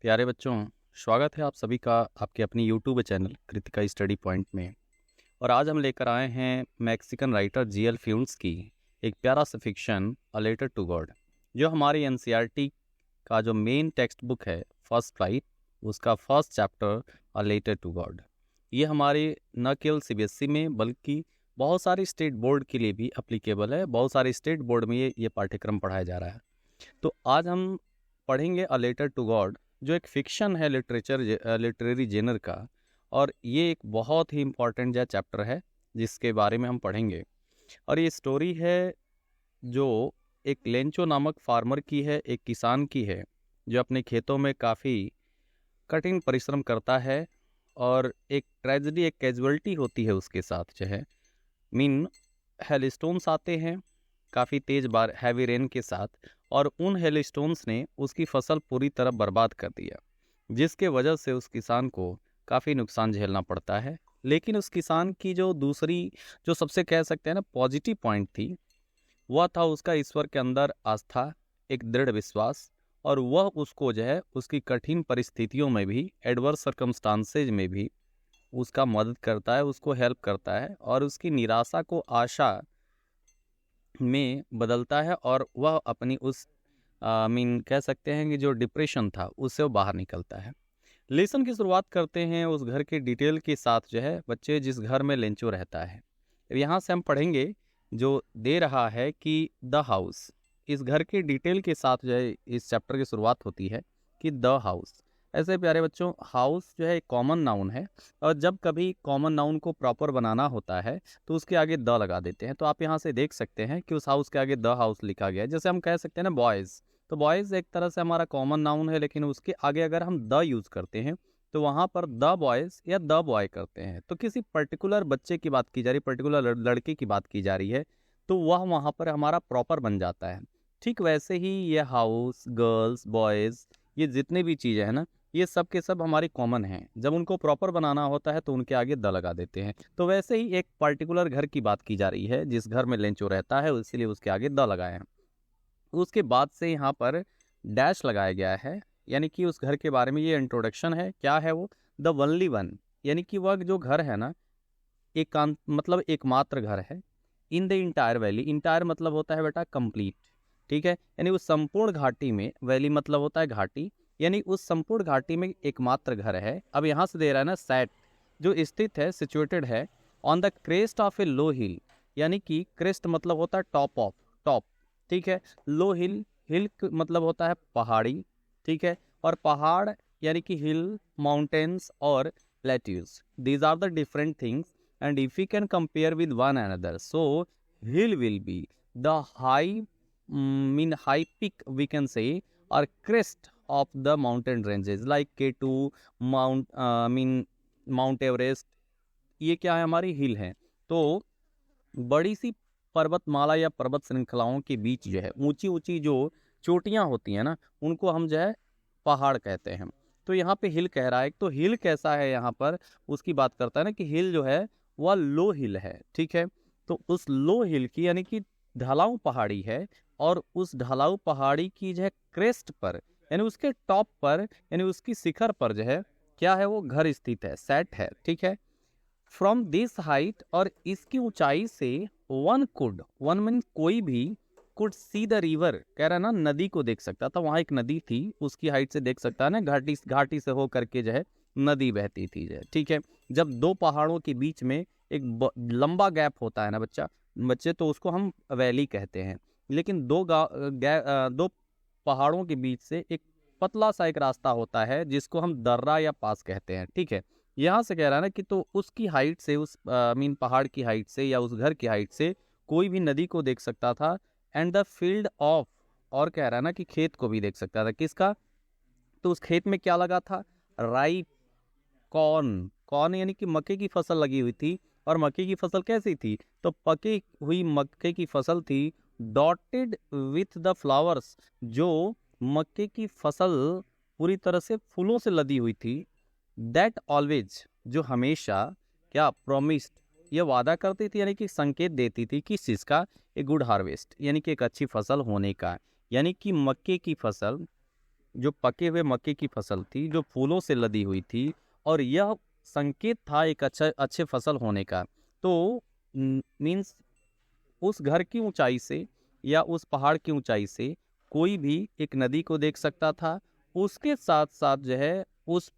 प्यारे बच्चों, स्वागत है आप सभी का आपके अपनी YouTube channel Kritika study point में। और आज हम लेकर आए हैं मैक्सिकन राइटर जीएल फ्यून्स की एक प्यारा सा fiction a letter to God, जो हमारी एनसीईआरटी का जो मेन टेक्स्ट बुक है फर्स्ट फ्लाइट, उसका first chapter a letter to God. ये हमारे न केवल सीबीएसई में बल्कि बहुत सारी स्टेट बोर्ड के लिए भी अप्लीकेबल है। बहुत सारे स्टेट बोर्ड में ये पाठ्यक्रम पढ़ाया जा रहा है। तो आज हम पढ़ेंगे अ लेटर टू गॉड, जो एक फिक्शन है लिटरेरी जेनर का। और ये एक बहुत ही इम्पॉर्टेंट जो चैप्टर है जिसके बारे में हम पढ़ेंगे। और ये स्टोरी है जो एक लेंचो नामक फार्मर की है, एक किसान की है, जो अपने खेतों में काफ़ी कठिन परिश्रम करता है। और एक ट्रेजेडी, एक कैजुअलिटी होती है उसके साथ, जो है हेलस्टोन्स आते हैं काफ़ी तेज़ बार हैवी रेन के साथ, और उन हेलस्टोन्स ने उसकी फसल पूरी तरह बर्बाद कर दिया, जिसके वजह से उस किसान को काफ़ी नुकसान झेलना पड़ता है। लेकिन उस किसान की जो दूसरी, जो सबसे कह सकते हैं ना पॉजिटिव पॉइंट थी, वह था उसका ईश्वर के अंदर आस्था, एक दृढ़ विश्वास। और वह उसको जो है उसकी कठिन परिस्थितियों में भी, एडवर्स सर्कमस्टांसेज में भी उसका मदद करता है, उसको हेल्प करता है, और उसकी निराशा को आशा में बदलता है, और वह अपनी उस कह सकते हैं कि जो डिप्रेशन था उससे वो बाहर निकलता है। लेसन की शुरुआत करते हैं उस घर के डिटेल के साथ, जो है बच्चे जिस घर में लेंचो रहता है। यहाँ से हम पढ़ेंगे जो दे रहा है कि द हाउस, इस घर के डिटेल के साथ जो है इस चैप्टर की शुरुआत होती है कि द हाउस। ऐसे प्यारे बच्चों, हाउस जो है एक कॉमन नाउन है, और जब कभी कॉमन नाउन को प्रॉपर बनाना होता है तो उसके आगे द लगा देते हैं। तो आप यहाँ से देख सकते हैं कि उस हाउस के आगे द हाउस लिखा गया है। जैसे हम कह सकते हैं ना बॉयज़, तो बॉयज़ एक तरह से हमारा कॉमन नाउन है, लेकिन उसके आगे अगर हम द यूज़ करते हैं तो वहाँ पर द बॉयज़ या द बॉय करते हैं। तो किसी पर्टिकुलर बच्चे की बात की जा रही, पर्टिकुलर लड़के की बात की जा रही है, तो वह वहाँ पर हमारा प्रॉपर बन जाता है। ठीक वैसे ही ये हाउस, गर्ल्स, बॉयज़, ये जितने भी चीज़ें हैं ना, ये सब के सब हमारी कॉमन हैं। जब उनको प्रॉपर बनाना होता है तो उनके आगे द लगा देते हैं। तो वैसे ही एक पर्टिकुलर घर की बात की जा रही है जिस घर में लेंचो रहता है, इसीलिए उसके आगे द लगाए हैं। उसके बाद से यहाँ पर डैश लगाया गया है, यानी कि उस घर के बारे में ये इंट्रोडक्शन है। क्या है वो? द ओनली वन, यानी कि वह जो घर है ना, मतलब एकमात्र घर है। In the entire valley, entire मतलब होता है बेटा कंप्लीट, ठीक है, यानी उस संपूर्ण घाटी में, वैली मतलब होता है घाटी, यानी उस संपूर्ण घाटी में एकमात्र घर है। अब यहाँ से दे रहा है ना सेट, जो स्थित है, सिचुएटेड है ऑन द क्रेस्ट ऑफ ए लो हिल, यानी कि क्रेस्ट मतलब होता है टॉप ऑफ, टॉप, ठीक है। लो हिल, हिल मतलब होता है पहाड़ी, ठीक है। और पहाड़ यानी कि हिल, माउंटेन्स और plateaus, these are the different things, and if we can compare with one another, so hill will be the high peak, we can say, or crest of the mountain ranges like K2, Mount Everest। ये क्या है? हमारी हिल है। तो बड़ी सी पर्वतमाला या पर्वत श्रृंखलाओं के बीच जो है ऊंची ऊंची जो चोटियां होती हैं ना, उनको हम जो है पहाड़ कहते हैं। तो यहाँ पे हिल कह रहा है, तो हिल कैसा है यहाँ पर उसकी बात करता है ना, कि हिल जो है वह लो हिल है, ठीक है। तो उस लो हिल की, यानी कि ढलाऊ पहाड़ी है, और उस ढलाऊ पहाड़ी की जो है क्रेस्ट पर, यानी उसके टॉप पर, यानी उसकी शिखर पर जो है क्या है, वो घर स्थित है, सेट है, ठीक है। फ्रॉम दिस हाइट, और इसकी ऊंचाई से, वन मीन कोई भी, कुड सी द रिवर, कह रहा है ना नदी को देख सकता था। वहां एक नदी थी, उसकी हाइट से देख सकता है ना, घाटी घाटी से हो करके जो है नदी बहती थी जो है, ठीक है। जब दो पहाड़ों के बीच में एक लंबा गैप होता है ना बच्चे, तो उसको हम वैली कहते हैं। लेकिन दो पहाड़ों के बीच से एक पतला सा एक रास्ता होता है जिसको हम दर्रा या पास कहते हैं, ठीक है। यहाँ से कह रहा है ना कि तो उसकी हाइट से, उस पहाड़ की हाइट से या उस घर की हाइट से कोई भी नदी को देख सकता था। एंड द फील्ड ऑफ, और कह रहा है ना कि खेत को भी देख सकता था। किसका? तो उस खेत में क्या लगा था? राई कॉर्न, कॉर्न यानी कि मक्के की फसल लगी हुई थी। और मक्के की फसल कैसी थी? तो पकी हुई मक्के की फसल थी, डॉटेड विथ द फ्लावर्स, जो मक्के की फसल पूरी तरह से फूलों से लदी हुई थी। दैट ऑलवेज, जो हमेशा क्या प्रोमिस्ड, ये वादा करती थी, यानी कि संकेत देती थी किस चीज़ का? ए गुड हार्वेस्ट, यानी कि एक अच्छी फसल होने का। यानी कि मक्के की फसल जो पके हुए मक्के की फसल थी, जो फूलों से लदी हुई थी, और यह संकेत था एक अच्छे फसल होने का। तो मीन्स उस घर की ऊंचाई से या उस पहाड़ की ऊंचाई से कोई भी एक नदी को देख सकता था। उसके साथ साथ जो है उस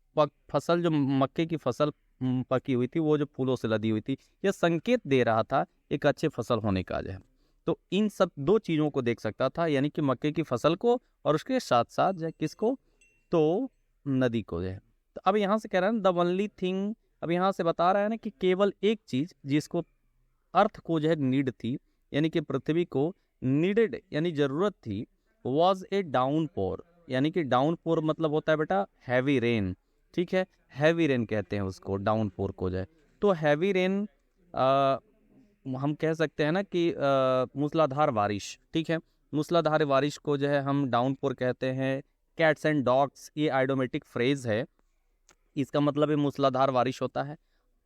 फसल, जो मक्के की फसल पकी हुई थी, वो जो फूलों से लदी हुई थी, यह संकेत दे रहा था एक अच्छे फसल होने का जो है। तो इन सब दो चीज़ों को देख सकता था, यानी कि मक्के की फसल को और उसके साथ साथ जो है किसको, तो नदी को जो है। तो अब यहाँ से कह रहा है द ओनली थिंग, अब यहाँ से बता रहा है ना कि केवल एक चीज जिसको अर्थ को जो है नीड थी, यानी कि पृथ्वी को नीडेड यानी जरूरत थी, वॉज ए डाउनपोर। यानी कि डाउनपोर मतलब होता है बेटा हैवी रेन, ठीक है, हैवी रेन कहते हैं उसको, डाउनपोर को जो है। तो हैवी रेन हम कह सकते हैं ना कि मूसलाधार बारिश, ठीक है, मूसलाधार बारिश को जो है हम डाउनपोर कहते हैं। कैट्स एंड डॉग्स ये आइडोमेटिक फ्रेज है, इसका मतलब है मूसलाधार बारिश होता है।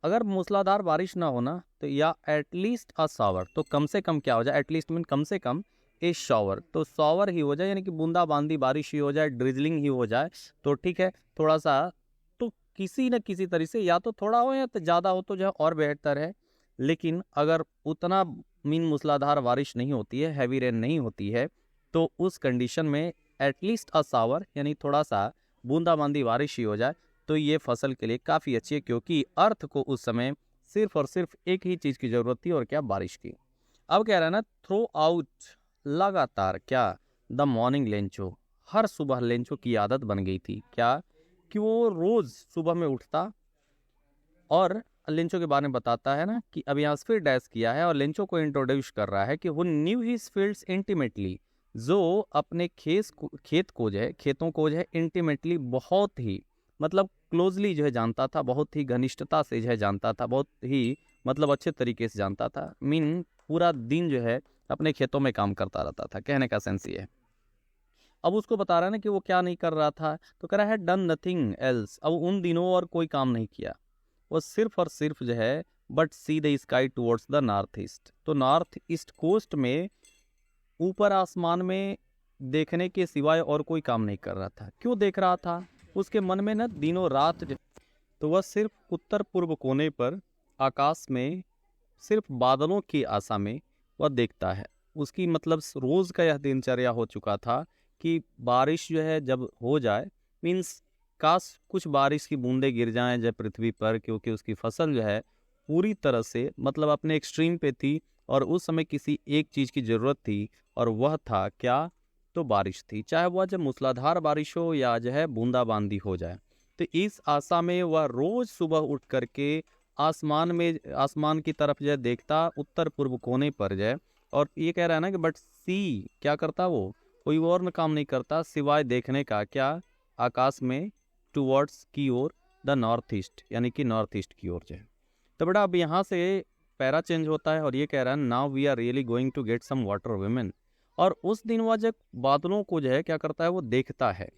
अगर मूसलाधार बारिश ना होना तो या एटलीस्ट अ शावर, तो कम से कम क्या हो जाए, एटलीस्ट मीन कम से कम ए शावर, तो शावर ही हो जाए, यानी कि बूंदा बांदी बारिश ही हो जाए, ड्रिजलिंग ही हो जाए, तो ठीक है, थोड़ा सा, तो किसी न किसी तरह से या तो थोड़ा हो या तो ज़्यादा हो तो जो है और बेहतर है। लेकिन अगर उतना मीन मूसलाधार बारिश नहीं होती है, हैवी रेन नहीं होती है, तो उस कंडीशन में एटलीस्ट अ शावर यानी थोड़ा सा बूंदाबांदी बारिश ही हो जाए तो ये फसल के लिए काफ़ी अच्छी है, क्योंकि अर्थ को उस समय सिर्फ और सिर्फ एक ही चीज़ की ज़रूरत थी, और क्या, बारिश की। अब कह रहा है ना थ्रू आउट, लगातार क्या, द मॉर्निंग लेंचो, हर सुबह लेंचो की आदत बन गई थी क्या, कि वो रोज़ सुबह में उठता और लेंचो के बारे में बताता है ना कि अब यहाँ से फिर डैश किया है और लेंचो को इंट्रोड्यूस कर रहा है कि वो न्यू हिज फील्ड्स इंटीमेटली, जो अपने खेत को जो है, खेतों को जो है इंटीमेटली बहुत ही मतलब क्लोजली जो है जानता था, बहुत ही घनिष्ठता से जो है जानता था, बहुत ही मतलब अच्छे तरीके से जानता था। मीन पूरा दिन जो है अपने खेतों में काम करता रहता था, कहने का सेंस ये है। अब उसको बता रहा है ना कि वो क्या नहीं कर रहा था, तो कह रहा है डन नथिंग एल्स, अब उन दिनों और कोई काम नहीं किया, वो सिर्फ और सिर्फ जो है but see the sky towards the north east, तो नॉर्थ ईस्ट कोस्ट में ऊपर आसमान में देखने के सिवाय और कोई काम नहीं कर रहा था। क्यों देख रहा था, उसके मन में ना दिनों रात तो वह सिर्फ उत्तर पूर्व कोने पर आकाश में सिर्फ बादलों की आशा में वह देखता है। उसकी मतलब रोज का यह दिनचर्या हो चुका था कि बारिश जो है जब हो जाए, मीन्स काश कुछ बारिश की बूंदें गिर जाएं जब पृथ्वी पर, क्योंकि उसकी फसल जो है पूरी तरह से मतलब अपने एक्सट्रीम पे थी, और उस समय किसी एक चीज़ की ज़रूरत थी, और वह था क्या, तो बारिश थी, चाहे वह जब मूसलाधार बारिश हो या जो है बूंदाबांदी हो जाए। तो इस आशा में वह रोज सुबह उठ करके आसमान की तरफ जो है देखता, उत्तर पूर्व कोने पर जो है, और ये कह रहा है ना कि बट सी क्या करता, वो कोई और काम नहीं करता सिवाय देखने का, क्या, आकाश में, टुवर्ड्स की ओर, द नॉर्थ ईस्ट यानी कि नॉर्थ ईस्ट की ओर जो है। तो बेटा अब यहाँ से पैरा चेंज होता है और ये कह रहा है now we are really going to get some water women. और उस दिन वह जब बादलों को जो है क्या करता है, वो देखता है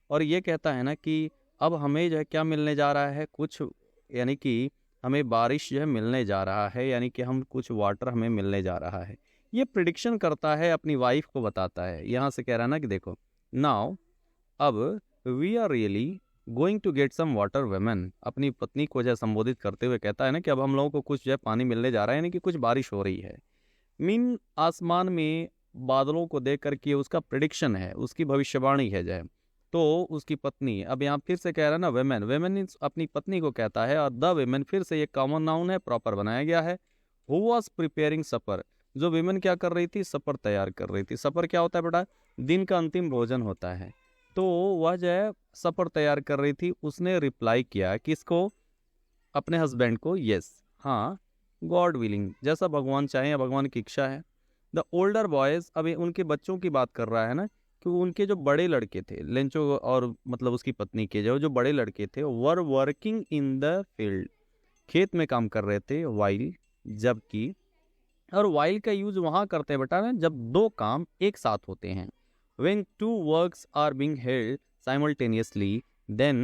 और ये कहता है ना कि अब हमें जो है क्या मिलने जा रहा है, कुछ, यानी कि हमें बारिश जो है मिलने जा रहा है, यानी कि हम कुछ वाटर हमें मिलने जा रहा है। ये प्रिडिक्शन करता है, अपनी वाइफ को बताता है। यहाँ से कह रहा है ना कि देखो नाउ, अब we are really going to get some water women, अपनी पत्नी को जो है संबोधित करते हुए कहता है ना कि अब हम लोगों को कुछ जो है पानी मिलने जा रहा है, यानी कि कुछ बारिश हो रही है। मीन आसमान में बादलों को देख करके उसका प्रिडिक्शन है, उसकी भविष्यवाणी है जाए। तो उसकी पत्नी, अब यहाँ फिर से कह रहा है ना वेमेन, वेमेन अपनी पत्नी को कहता है, और द वेमेन फिर से ये कॉमन नाउन है, प्रॉपर बनाया गया है। हु वॉज प्रिपेयरिंग सपर, जो वेमेन क्या कर रही थी, सपर तैयार कर रही थी। सपर क्या होता है बेटा, दिन का अंतिम भोजन होता है। तो वह जो है सपर तैयार कर रही थी। उसने रिप्लाई किया किसको, अपने हस्बैंड को, यस, हाँ, गॉड विलिंग, जैसा भगवान चाहे या भगवान की इच्छा है। द ओल्डर बॉयज, अभी उनके बच्चों की बात कर रहा है ना, कि उनके जो बड़े लड़के थे, लेंचो और मतलब उसकी पत्नी के जो जो बड़े लड़के थे, were working in the field, खेत में काम कर रहे थे, वाइल, जबकि, और वाइल का यूज वहां करते हैं बेटा ना जब दो काम एक साथ होते हैं। When two works are being held simultaneously, then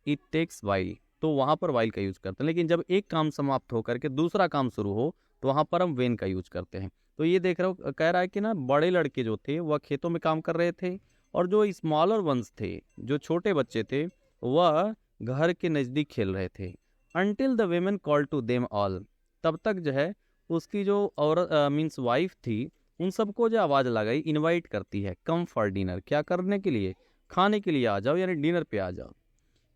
it takes while, तो वहां पर while का यूज करते हैं। लेकिन जब एक काम समाप्त होकर के दूसरा काम शुरू हो तो वहां पर हम when का यूज करते हैं। तो ये देख रहे हो, कह रहा है कि ना बड़े लड़के जो थे वह खेतों में काम कर रहे थे और जो स्मॉलर वंस थे, जो छोटे बच्चे थे, वह घर के नज़दीक खेल रहे थे। Until the women call to them all, तब तक जो है उसकी जो औरत मीन्स वाइफ थी, उन सबको जो आवाज़ लगाई, इनवाइट करती है, कम फॉर डिनर, क्या करने के लिए, खाने के लिए आ जाओ, यानी डिनर पे आ जाओ।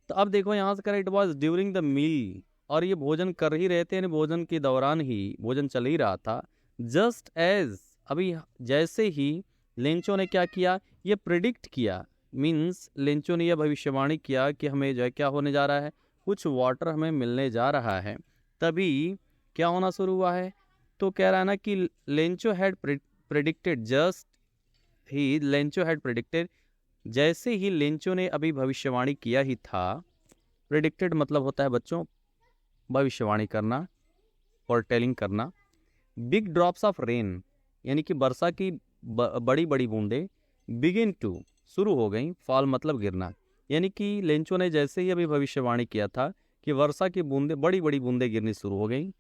तो अब देखो यहाँ से करें, it was during the meal, और ये भोजन कर ही रहे थे, यानी भोजन के दौरान ही भोजन चल ही रहा था। जस्ट एज, अभी जैसे ही लेंचो ने क्या किया, ये प्रिडिक्ट किया, मीन्स लेंचो ने यह भविष्यवाणी किया कि हमें जो है क्या होने जा रहा है, कुछ वाटर हमें मिलने जा रहा है, तभी क्या होना शुरू हुआ है। तो कह रहा है ना कि Lencho had predicted, just he Lencho had predicted, जैसे ही लेंचो ने अभी भविष्यवाणी किया ही था। प्रिडिक्टेड मतलब होता है बच्चों भविष्यवाणी करना और टेलिंग करना। बिग ड्रॉप्स ऑफ रेन, यानी कि वर्षा की बड़ी बड़ी बूंदें, बिगिन टू, शुरू हो गई, फॉल मतलब गिरना, यानी कि लेंचो ने जैसे ही अभी भविष्यवाणी किया था कि वर्षा की बूंदें, बड़ी बड़ी बूंदें गिरनी शुरू हो गई।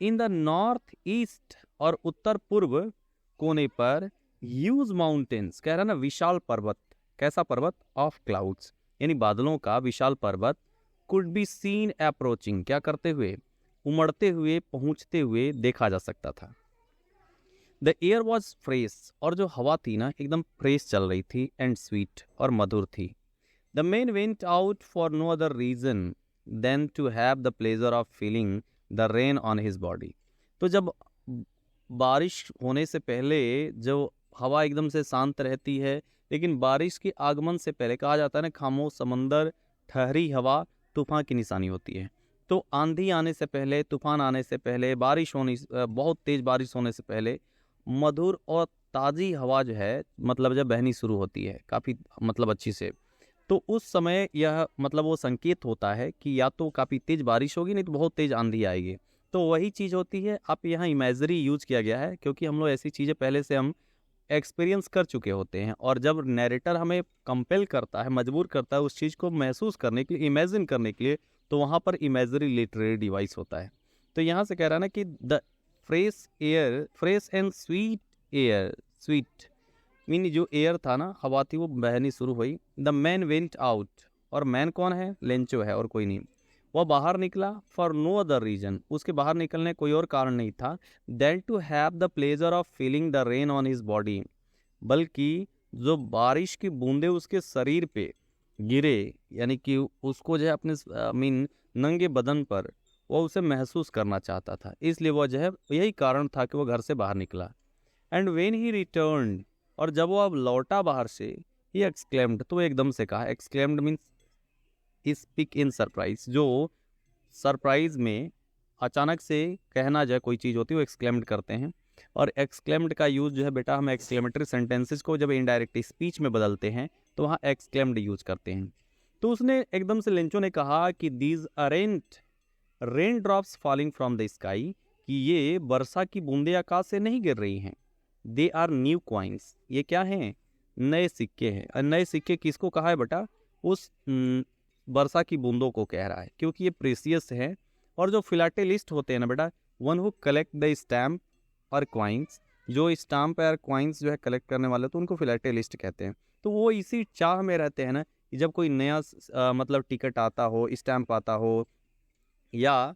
इन द नॉर्थ ईस्ट, और उत्तर पूर्व कोने पर, ह्यूज माउंटेन्स, कह रहा ना विशाल पर्वत, कैसा पर्वत, ऑफ क्लाउड्स, यानी बादलों का विशाल पर्वत, कुड बी सीन अप्रोचिंग, क्या करते हुए, उमड़ते हुए, पहुंचते हुए देखा जा सकता था। द एयर वॉज फ्रेश, और जो हवा थी ना एकदम फ्रेश चल रही थी, एंड स्वीट, और मधुर थी। The man went out for no other reason than to have the pleasure of feeling the rain on his body. तो जब बारिश होने से पहले जो हवा एकदम से शांत रहती है, लेकिन बारिश के आगमन से पहले, कहा जाता है ना खामोश समंदर, ठहरी हवा तूफान की निशानी होती है। तो आंधी आने से पहले, तूफान आने से पहले, बारिश होने, बहुत तेज बारिश होने से पहले मधुर और ताज़ी हवा जो है, मतलब जब बहनी शुरू होती है काफ़ी मतलब अच्छी से, तो उस समय यह मतलब वो संकेत होता है कि या तो काफ़ी तेज़ बारिश होगी, नहीं तो बहुत तेज़ आंधी आएगी। तो वही चीज़ होती है। आप यहाँ इमेजरी यूज किया गया है, क्योंकि हम लोग ऐसी चीज़ें पहले से हम एक्सपीरियंस कर चुके होते हैं, और जब नैरेटर हमें कंपेल करता है, मजबूर करता है उस चीज़ को महसूस करने के लिए, इमेजिन करने के लिए, तो वहाँ पर इमेजरी लिटरेरी डिवाइस होता है। तो यहाँ से कह रहा है ना कि the fresh air, fresh and sweet air, sweet mean जो एयर था ना, हवा थी, वो बहनी शुरू हुई। द मैन वेंट आउट, और मैन कौन है, लेंचो है और कोई नहीं, वह बाहर निकला, फॉर नो अदर रीजन, उसके बाहर निकलने कोई और कारण नहीं था, than to have the pleasure of feeling the rain on his body, बल्कि जो बारिश की बूंदे उसके शरीर पे गिरे, यानी कि उसको जो है अपने मीन नंगे बदन पर, वह उसे महसूस करना चाहता था, इसलिए वह जो है, यही कारण था कि वह घर से बाहर निकला। एंड वेन ही रिटर्न, और जब वो अब लौटा बाहर से, ही एक्सक्लेम्ड, तो एकदम से कहा, exclaimed means speak in surprise, जो सरप्राइज में अचानक से कहना जो है कोई चीज़ होती है वो एक्सक्लेम्ड करते हैं, और एक्सक्लेम्ड का यूज़ जो है बेटा, हम एक्सक्लेमेटरी सेंटेंसेस को जब इनडायरेक्ट स्पीच में बदलते हैं तो वहाँ एक्सक्लेम्ड यूज करते हैं। तो उसने एकदम से, लेंचो ने कहा कि these aren't rain drops falling from the sky, कि ये वर्षा की बूंदें आकाश से नहीं गिर रही हैं, दे आर न्यू कॉइन्स, ये क्या हैं, नए सिक्के हैं। और नए सिक्के किसको कहा है बेटा, उस वर्षा की बूंदों को कह रहा है, क्योंकि ये प्रेसियस है। और जो फिलाटेलिस्ट होते हैं ना बेटा, one who collect the stamp और क्वाइंस, जो स्टाम्प और क्वाइंस जो है कलेक्ट करने वाले, तो उनको फिलाटेलिस्ट कहते हैं। तो वो इसी चाह में रहते हैं ना कि जब कोई नया मतलब टिकट आता हो, स्टैम्प आता हो, या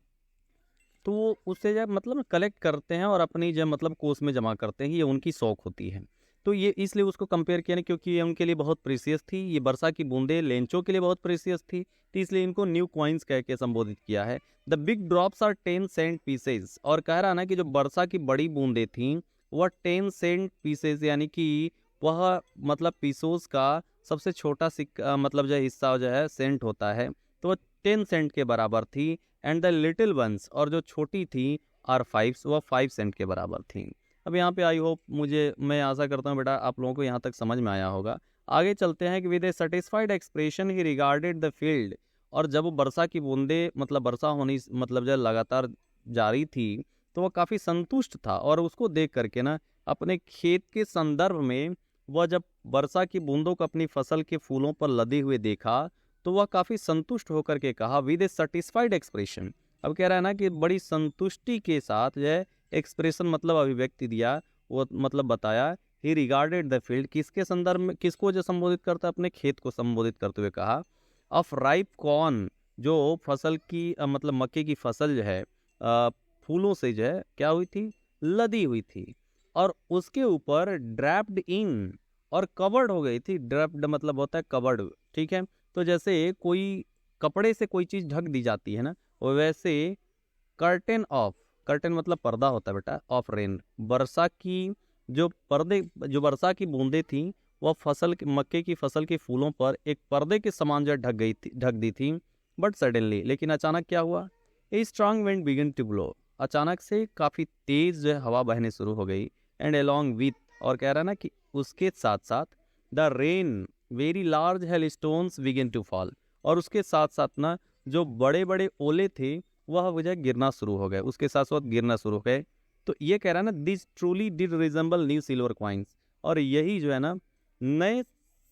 तो वो उससे जब मतलब कलेक्ट करते हैं और अपनी जब मतलब कोष में जमा करते हैं, ये उनकी शौक होती है। तो ये इसलिए उसको कंपेयर किया ना, क्योंकि ये उनके लिए बहुत प्रीसियस थी, ये वर्षा की बूंदें लेंचो के लिए बहुत प्रीसियस थी, तो इसलिए इनको न्यू कॉइन्स कह के संबोधित किया है। The big drops are 10 cent pieces, और कह रहा ना कि जो वर्षा की बड़ी बूंदें थीं वह 10 सेंट पीसेज, यानी कि वह मतलब पीसोस का सबसे छोटा सिक्का मतलब जो हिस्सा जो है सेंट होता है, तो वह 10 सेंट के बराबर थी। एंड द लिटिल वंस, और जो छोटी थी, आर 5, वह 5 सेंट के बराबर थी। अब यहाँ पे आई होप, मैं आशा करता हूँ बेटा आप लोगों को यहाँ तक समझ में आया होगा। आगे चलते हैं कि with A satisfied expression he regarded the field, और जब वर्षा की बूंदे मतलब वर्षा होनी मतलब जब लगातार जारी थी, तो वह काफ़ी संतुष्ट था, और उसको देख करके ना अपने खेत के संदर्भ में, वह जब वर्षा की बूंदों को अपनी फसल के फूलों पर लदे हुए देखा, तो वह काफ़ी संतुष्ट होकर के कहा, विद ए सेटिस्फाइड एक्सप्रेशन। अब कह रहा है ना कि बड़ी संतुष्टि के साथ यह एक्सप्रेशन मतलब अभिव्यक्ति दिया, वो मतलब बताया ही रिगार्डेड द फील्ड, किसके संदर्भ में, किसको जो संबोधित करता है, अपने खेत को संबोधित करते हुए कहा, ऑफ राइप कॉर्न, जो फसल की मतलब मक्के की फसल जो है फूलों से जो है क्या हुई थी, लदी हुई थी, और उसके ऊपर ड्रैप्ड इन, और कवर्ड हो गई थी। ड्रैप्ड मतलब होता है कवर्ड, ठीक है। तो जैसे कोई कपड़े से कोई चीज ढक दी जाती है ना, वैसे कर्टेन ऑफ, कर्टेन मतलब पर्दा होता है बेटा, ऑफ रेन, वर्षा की जो पर्दे, जो वर्षा की बूंदें थी वह फसल मक्के की फसल के फूलों पर एक पर्दे के समान जो ढक गई थी, ढक दी थी। बट सडनली, लेकिन अचानक क्या हुआ, a strong wind begin to blow, अचानक से काफी तेज जो है हवा बहने शुरू हो गई। एंड अलोंग विथ, और कह रहा है ना कि उसके साथ साथ, the rain very large hail stones begin to fall, और उसके साथ साथ ना जो बड़े बड़े ओले थे वह वजह गिरना शुरू हो गए, उसके साथ साथ गिरना शुरू हो गए। तो ये कह रहा है ना, this truly did resemble new silver coins, और यही जो है ना नए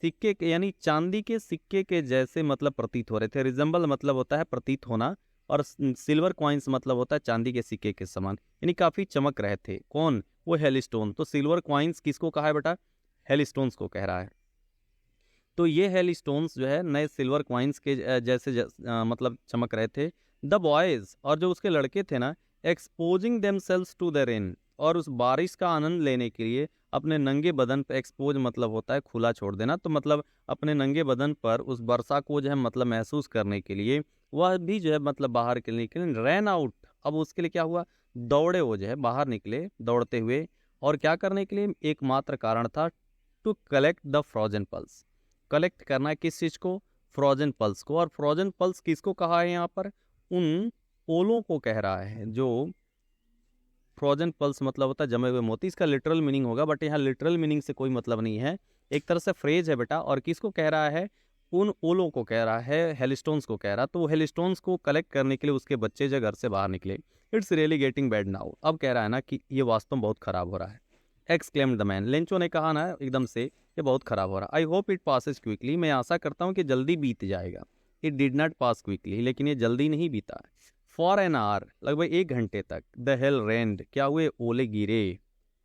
सिक्के के, यानी चांदी के सिक्के के जैसे मतलब प्रतीत हो रहे थे। रिजेंबल मतलब होता है प्रतीत होना, और सिल्वर कॉइन्स मतलब होता है चांदी के सिक्के के समान, यानी काफी चमक रहे थे। कौन, वो हेलस्टोन। तो सिल्वर कॉइन्स किसको कहा है बेटा, हेलस्टोन्स को कह रहा है। तो ये हेल स्टोन्स जो है नए सिल्वर क्वाइंस के मतलब चमक रहे थे। द बॉयज, और जो उसके लड़के थे ना, exposing themselves to the rain, और उस बारिश का आनंद लेने के लिए अपने नंगे बदन पर, एक्सपोज मतलब होता है खुला छोड़ देना, तो मतलब अपने नंगे बदन पर उस वर्षा को जो है मतलब महसूस करने के लिए, वह भी जो है मतलब बाहर निकलने के लिए रैन आउट। अब उसके लिए क्या हुआ, दौड़े, वो जो है बाहर निकले दौड़ते हुए, और क्या करने के लिए, एकमात्र कारण था, to collect the frozen pearls, collect करना है किस चीज को, फ्रोजन पल्स को। और फ्रोजन पल्स किसको कहा है यहाँ पर, उन ओलों को कह रहा है। जो फ्रोजन पल्स मतलब होता है जमे हुए मोती, इसका लिटरल मीनिंग होगा, बट यहाँ लिटरल मीनिंग से कोई मतलब नहीं है, एक तरह से फ्रेज है बेटा। और किसको कह रहा है, उन ओलों को कह रहा है, हेलस्टोन्स को कह रहा। तो हेलस्टोन्स को कलेक्ट करने के लिए उसके बच्चे जो घर से बाहर निकले। It's really getting bad now, अब कह रहा है ना कि ये वास्तव में बहुत खराब हो रहा है। एक्सक्लेम्ड द मैन, लेंचो ने कहा ना एकदम से, ये बहुत खराब हो रहा। I hope it passes quickly, मैं आशा करता हूँ कि जल्दी बीत जाएगा। It did not pass quickly, लेकिन ये जल्दी नहीं बीता। फॉर एन आवर, लगभग 1 घंटे तक, द हेल रेंड, क्या हुए, ओले गिरे।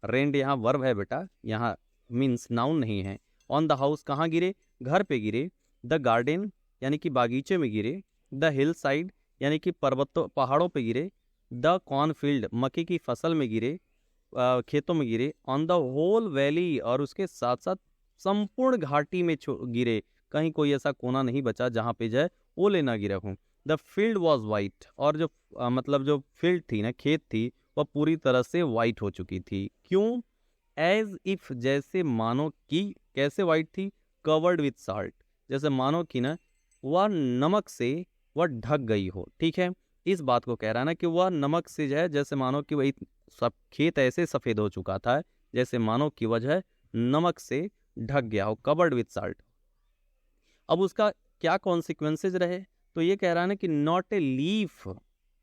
रेंड यहाँ वर्ब है बेटा, यहाँ मीन्स नाउन नहीं है। ऑन द हाउस, कहाँ गिरे, घर पे गिरे। द गार्डन, यानी कि बागीचे में गिरे। द हिल साइड, यानी कि पर्वतों पहाड़ों पे गिरे। द कॉर्नफील्ड, मक्के की फसल में गिरे, खेतों में गिरे। ऑन द होल वैली, और उसके साथ साथ संपूर्ण घाटी में गिरे, कहीं कोई ऐसा कोना नहीं बचा जहाँ पे जाए ओले ना गिरे हों। द फील्ड वॉज वाइट, और जो मतलब जो फील्ड थी ना, खेत थी, वह पूरी तरह से वाइट हो चुकी थी। क्यों, एज इफ, जैसे मानो कि, कैसे वाइट थी, कवर्ड विथ साल्ट, जैसे मानो कि ना वह नमक से वह ढक गई हो, ठीक है। इस बात को कह रहा है ना कि वह नमक से जो है, जैसे मानो कि वही सब खेत ऐसे सफेद हो चुका था जैसे मानो कि वजह नमक से ढक गया हो, कवर्ड विथ साल्ट। अब उसका क्या कॉन्सिक्वेंसेज रहे, तो ये कह रहा है ना कि नॉट ए लीफ,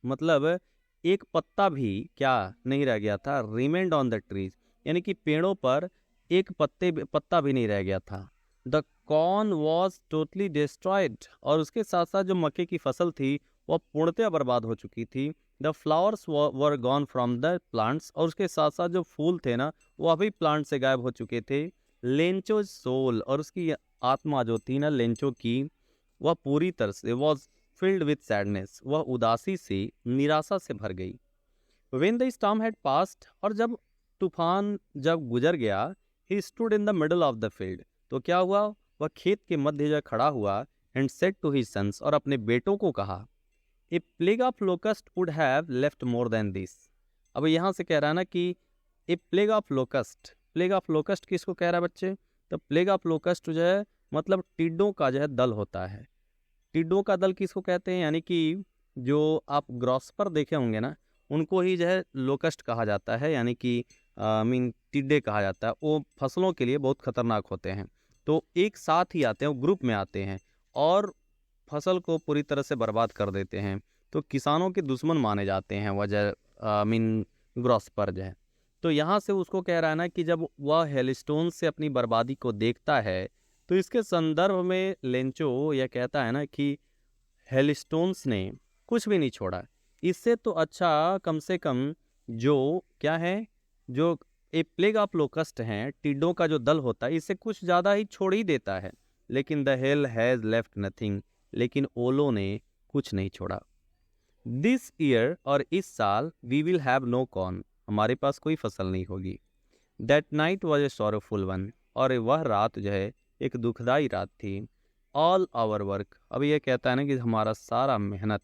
मतलब एक पत्ता भी क्या नहीं रह गया था, रिमेंड ऑन द ट्रीज, यानी कि पेड़ों पर एक पत्ता भी नहीं रह गया था। The corn was totally destroyed, और उसके साथ साथ जो मक्के की फसल थी वह पूर्णतः बर्बाद हो चुकी थी। The flowers were gone from the plants, और उसके साथ साथ जो फूल थे ना वह भी प्लांट से गायब हो चुके थे। लेंचो सोल, और उसकी आत्मा जो थी ना लेंचो की, वह पूरी तरह से वॉज फिल्ड विथ सैडनेस, वह उदासी से, निराशा से भर गई। When the storm had passed, और जब तूफान जब गुजर गया, he stood in the middle of the field, तो क्या हुआ, वह खेत के मध्य जब खड़ा हुआ, and said to his sons, और अपने बेटों को कहा, A plague of locust would have left more than this। अब यहाँ से कह रहा है ना कि a plague of locust, plague of locust किसको कह रहा है बच्चे, तो प्लेग ऑफ लोकस्ट जो है मतलब टिड्डों का जो है दल होता है। टिड्डों का दल किसको कहते हैं, यानी कि जो आप ग्रॉसपर देखे होंगे ना, उनको ही जो है लोकस्ट कहा जाता है, यानी कि मीन टिड्डे कहा जाता है। वो फसलों के लिए बहुत खतरनाक होते हैं, तो एक साथ ही आते हैं, वो ग्रुप में आते हैं और फसल को पूरी तरह से बर्बाद कर देते हैं। तो किसानों के दुश्मन माने जाते हैं वजह मीन ग्रॉसपर जो है। तो यहाँ से उसको कह रहा है ना कि जब वह हेलस्टोन से अपनी बर्बादी को देखता है, तो इसके संदर्भ में लेंचो यह कहता है ना कि हेलस्टोन्स ने कुछ भी नहीं छोड़ा, इससे तो अच्छा कम से कम जो क्या है, जो ए प्लेग ऑफ लोकस्ट हैं, टिड्डों का जो दल होता है, इससे कुछ ज़्यादा ही छोड़ ही देता है, लेकिन the hell has left nothing, लेकिन ओलों ने कुछ नहीं छोड़ा। दिस ईयर, और इस साल, we will have no corn, हमारे पास कोई फसल नहीं होगी। That night was a sorrowful one, और वह रात जो है एक दुखदाई रात थी। ऑल आवर वर्क, अब ये कहता है ना कि हमारा सारा मेहनत,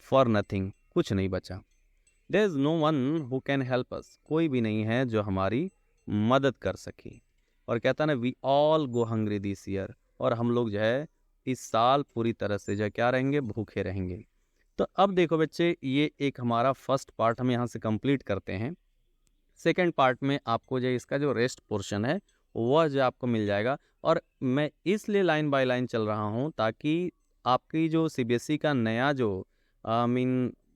फॉर नथिंग, कुछ नहीं बचा। There is no one who can help us, कोई भी नहीं है जो हमारी मदद कर सके। और कहता है ना, we all go hungry this year, और हम लोग जो है इस साल पूरी तरह से जो है क्या रहेंगे, भूखे रहेंगे। तो अब देखो बच्चे, ये एक हमारा फर्स्ट पार्ट हम यहाँ से कंप्लीट करते हैं। सेकेंड पार्ट में आपको जो इसका जो रेस्ट पोर्शन है वह जो आपको मिल जाएगा। और मैं इसलिए लाइन बाय लाइन चल रहा हूँ ताकि आपकी जो सीबीएसई का नया जो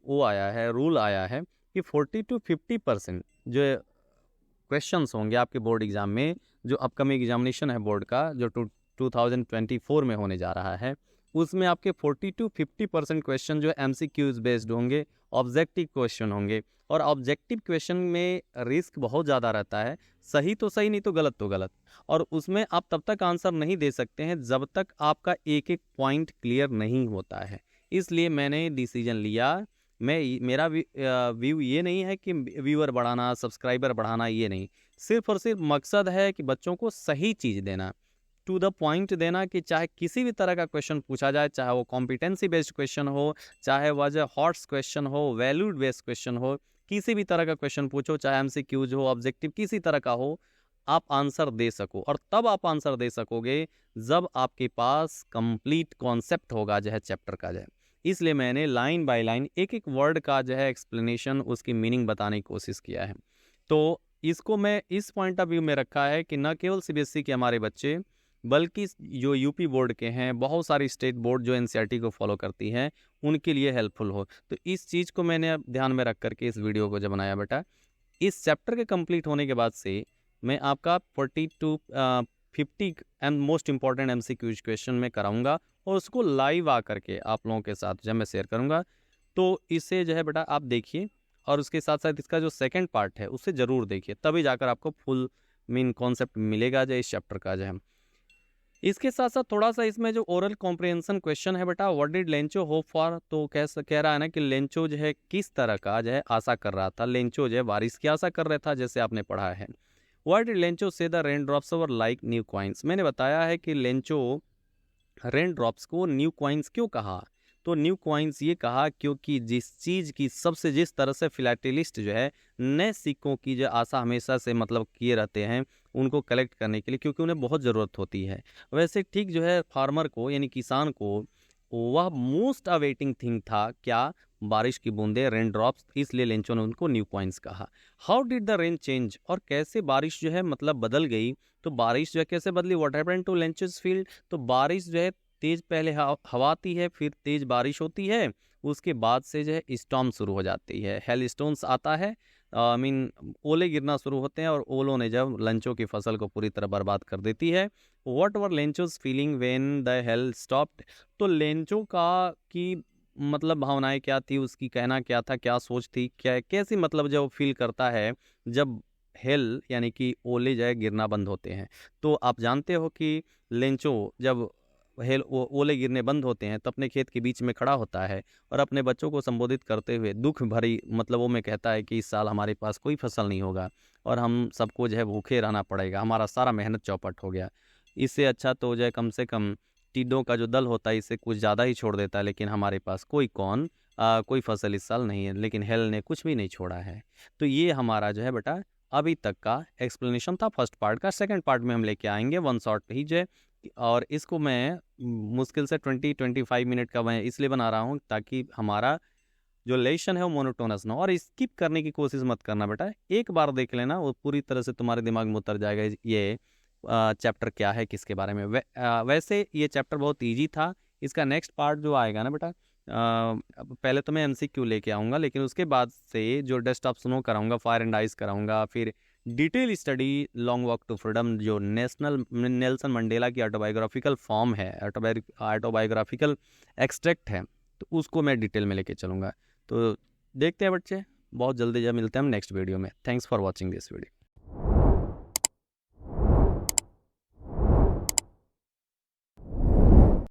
वो आया है, रूल आया है कि 40 to 50% जो क्वेश्चंस होंगे आपके बोर्ड एग्जाम में, जो अपकमिंग एग्जामिनेशन है बोर्ड का, जो 2024 में होने जा रहा है, उसमें आपके 40 to 50% क्वेश्चन जो MCQs बेस्ड होंगे, ऑब्जेक्टिव क्वेश्चन होंगे। और ऑब्जेक्टिव क्वेश्चन में रिस्क बहुत ज़्यादा रहता है, सही तो सही, नहीं तो गलत तो गलत। और उसमें आप तब तक आंसर नहीं दे सकते हैं जब तक आपका एक एक पॉइंट क्लियर नहीं होता है। इसलिए मैंने डिसीजन लिया, मेरा व्यू ये नहीं है कि व्यूअर बढ़ाना, सब्सक्राइबर बढ़ाना, ये नहीं, सिर्फ और सिर्फ मकसद है कि बच्चों को सही चीज़ देना, टू द पॉइंट देना, कि चाहे किसी भी तरह का क्वेश्चन पूछा जाए, चाहे वो कॉम्पिटेंसी बेस्ड क्वेश्चन हो, चाहे वह जो हॉट्स क्वेश्चन हो, वैल्यूड बेस्ड क्वेश्चन हो, किसी भी तरह का क्वेश्चन पूछो, चाहे MCQs हो, ऑब्जेक्टिव किसी तरह का हो, आप आंसर दे सको। और तब आप आंसर दे सकोगे जब आपके पास कंप्लीट कॉन्सेप्ट होगा जो है चैप्टर का जो है। इसलिए मैंने लाइन बाय लाइन एक एक वर्ड का जो है एक्सप्लेनेशन, उसकी मीनिंग बताने की कोशिश किया है। तो इसको मैं इस पॉइंट ऑफ व्यू में रखा है कि न केवल CBSE के हमारे बच्चे, बल्कि जो यूपी बोर्ड के हैं, बहुत सारी स्टेट बोर्ड जो NCERT को फॉलो करती हैं, उनके लिए हेल्पफुल हो। तो इस चीज़ को मैंने ध्यान में रख करके इस वीडियो को जब बनाया बेटा। इस चैप्टर के कंप्लीट होने के बाद से मैं आपका 40 to 50 and most important MCQs question में कराऊंगा, और उसको लाइव आकर के आप लोगों के साथ जब मैं शेयर करूंगा, तो इसे जो है बेटा आप देखिए, और उसके साथ साथ इसका जो सेकंड पार्ट है उसे ज़रूर देखिए, तभी जाकर आपको फुल कॉन्सेप्ट मिलेगा जो इस चैप्टर का जो है। इसके साथ साथ थोड़ा सा इसमें जो ओरल कॉम्प्रिहेंशन क्वेश्चन है बेटा, what did Lencho hope for, तो कह रहा है ना कि लेंचो जो है किस तरह का जो है आशा कर रहा था। लेंचो जो है बारिश की आशा कर रहा था, जैसे आपने पढ़ा है। व्हाट डिड लेंचो से the rain drops were like new coins, मैंने बताया है कि लेंचो रेन ड्रॉप्स को न्यू कॉइन्स क्यों कहा। तो न्यू कॉइन्स ये कहा क्योंकि जिस तरह से फिलाटेलिस्ट जो है नए सिक्कों की जो आशा हमेशा से मतलब किए रहते हैं उनको कलेक्ट करने के लिए, क्योंकि उन्हें बहुत ज़रूरत होती है। वैसे ठीक जो है फार्मर को, यानी किसान को, वह मोस्ट अवेटिंग थिंग था क्या, बारिश की बूंदे, रेन ड्रॉप्स, इसलिए लेंचो ने उनको न्यू कॉइन्स कहा। How did the rain change, और कैसे बारिश जो है मतलब बदल गई। तो बारिश जो है कैसे बदली, व्हाट हैपेंड टू लेंचोस फील्ड, तो बारिश जो है तेज पहले हवा आती है, फिर तेज बारिश होती है, उसके बाद से जो है स्टॉर्म शुरू हो जाती है, हेल स्टोन्स आता है, ओले गिरना शुरू होते हैं, और ओलों ने जब लेंचो की फसल को पूरी तरह बर्बाद कर देती है। What were Lencho's feeling when the hail stopped, तो लेंचो का की मतलब भावनाएं क्या थी, उसकी कहना क्या था, क्या सोच थी, क्या कैसी मतलब जब फील करता है जब हेल यानी कि ओले जो है गिरना बंद होते हैं। तो आप जानते हो कि लेंचो जब ओले गिरने बंद होते हैं तो अपने खेत के बीच में खड़ा होता है और अपने बच्चों को संबोधित करते हुए दुख भरी मतलबों में कहता है कि इस साल हमारे पास कोई फसल नहीं होगा और हम सबको जो है भूखे रहना पड़ेगा, हमारा सारा मेहनत चौपट हो गया। इससे अच्छा तो जो है कम से कम टिड्डों का जो दल होता है इससे कुछ ज़्यादा ही छोड़ देता है, लेकिन हमारे पास कोई फसल इस साल नहीं है, लेकिन हेल ने कुछ भी नहीं छोड़ा है। तो ये हमारा जो है बेटा अभी तक का एक्सप्लेनेशन था फर्स्ट पार्ट का। सेकंड पार्ट में हम लेके आएंगे वन शॉट ही जो है, और इसको मैं मुश्किल से 20-25 मिनट का मैं इसलिए बना रहा हूँ ताकि हमारा जो लेसन है वो मोनोटोनस ना हो। और स्किप करने की कोशिश मत करना बेटा, एक बार देख लेना, वो पूरी तरह से तुम्हारे दिमाग में उतर जाएगा ये चैप्टर क्या है, किसके बारे में। वैसे ये चैप्टर बहुत ईजी था। इसका नेक्स्ट पार्ट जो आएगा ना बेटा, पहले तो मैं MCQ लेके आऊँगा, लेकिन उसके बाद से जो डेस्कटॉप स्नो कराऊंगा, फायर एंड आइस कराऊंगा, फिर detail study long walk to freedom जो नेल्सन मंडेला की ऑटोबायोग्राफिकल फॉर्म है, ऑटोबायोग्राफिकल एक्सट्रैक्ट है, तो उसको मैं डिटेल में लेके चलूँगा। तो देखते हैं बच्चे, बहुत जल्दी जब मिलते हैं हम नेक्स्ट वीडियो में। Thanks for watching this video.